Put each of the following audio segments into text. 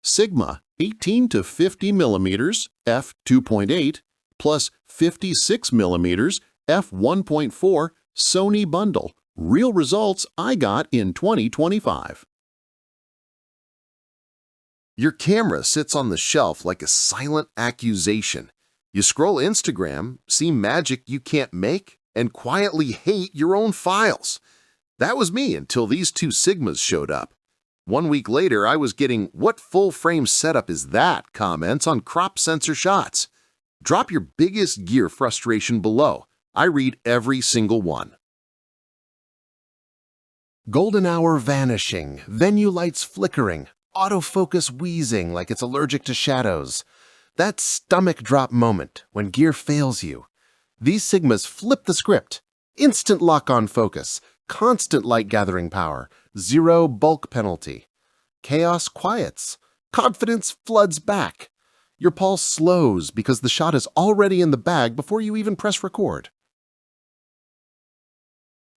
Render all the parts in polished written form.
Sigma 18 to 50 millimeters f2.8 plus 56 millimeters f1.4 Sony bundle. Real results I got in 2025. Your camera sits on the shelf like a silent accusation. You scroll Instagram, see magic you can't make, and quietly hate your own files. That was me until these two Sigmas showed up. 1 week later, I was getting "what full-frame setup is that?" comments on crop sensor shots. Drop your biggest gear frustration below. I read every single one. Golden hour vanishing, venue lights flickering, autofocus wheezing like it's allergic to shadows. That stomach drop moment when gear fails you. These Sigmas flip the script. Instant lock-on focus, constant light gathering power, zero bulk penalty. Chaos quiets. Confidence floods back. Your pulse slows because the shot is already in the bag before you even press record.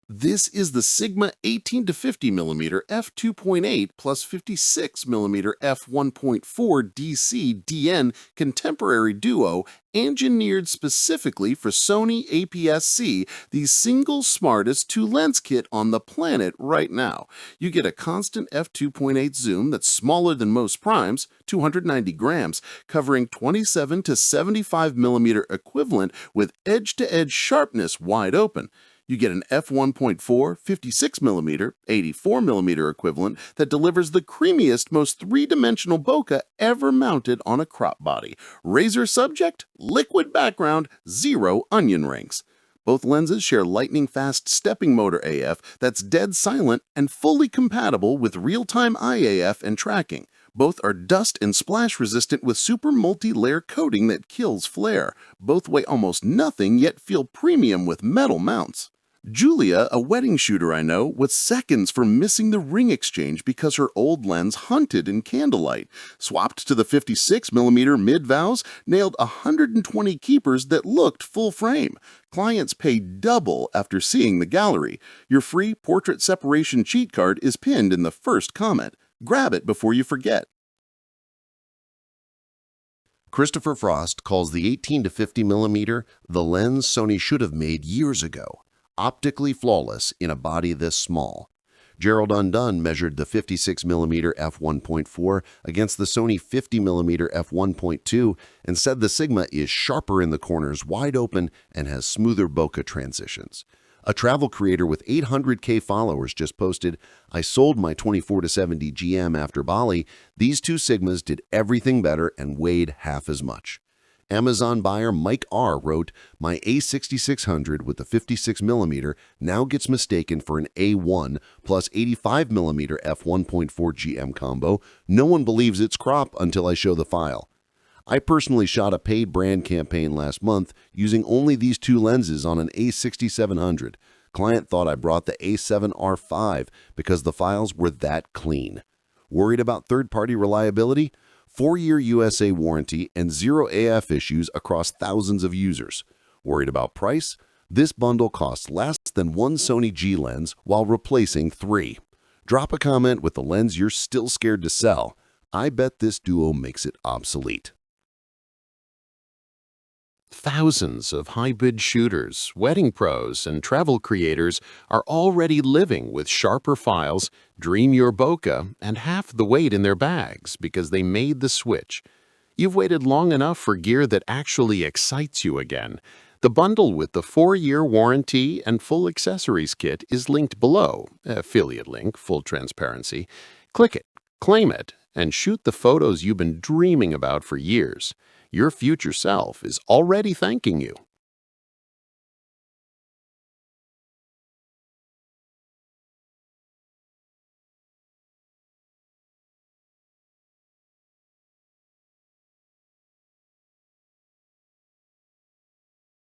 This is the Sigma 18 to 50 mm f2.8 plus 56 mm f1.4 DC DN contemporary duo engineered specifically for Sony APS-C, the single smartest two-lens kit on the planet right now. You get a constant f2.8 zoom that's smaller than most primes, 290 grams, covering 27 to 75 mm equivalent with edge-to-edge sharpness wide open. You get an f1.4 56mm, 84mm equivalent that delivers the creamiest, most three-dimensional bokeh ever mounted on a crop body. Razor subject, liquid background, zero onion rings. Both lenses share lightning-fast stepping motor AF that's dead silent and fully compatible with real-time IAF and tracking. Both are dust and splash resistant with super multi-layer coating that kills flare. Both weigh almost nothing yet feel premium with metal mounts. Julia, a wedding shooter I know, was seconds from missing the ring exchange because her old lens hunted in candlelight. Swapped to the 56mm mid-vows, nailed 120 keepers that looked full frame. Clients pay double after seeing the gallery. Your free portrait separation cheat card is pinned in the first comment. Grab it before you forget. Christopher Frost calls the 18 to 50 mm the lens Sony should have made years ago. Optically flawless in a body this small. Gerald Undone measured the 56mm f1.4 against the Sony 50mm f1.2 and said the Sigma is sharper in the corners, wide open, and has smoother bokeh transitions. A travel creator with 800K followers just posted, "I sold my 24-70 GM after Bali. These two Sigmas did everything better and weighed half as much." Amazon buyer Mike R. wrote, "My A6600 with the 56mm now gets mistaken for an A1 plus 85mm f1.4 GM combo. No one believes it's crop until I show the file." I personally shot a paid brand campaign last month using only these two lenses on an A6700. Client thought I brought the A7R5 because the files were that clean. Worried about third-party reliability? 4-year USA warranty and zero AF issues across thousands of users. Worried about price? This bundle costs less than one Sony G lens while replacing 3. Drop a comment with the lens you're still scared to sell. I bet this duo makes it obsolete. Thousands of hybrid shooters, wedding pros, and travel creators are already living with sharper files, dream your bokeh, and half the weight in their bags because they made the switch. You've waited long enough for gear that actually excites you again. The bundle with the 4-year warranty and full accessories kit is linked below, affiliate link, full transparency. Click it, claim it, and shoot the photos you've been dreaming about for years. Your future self is already thanking you.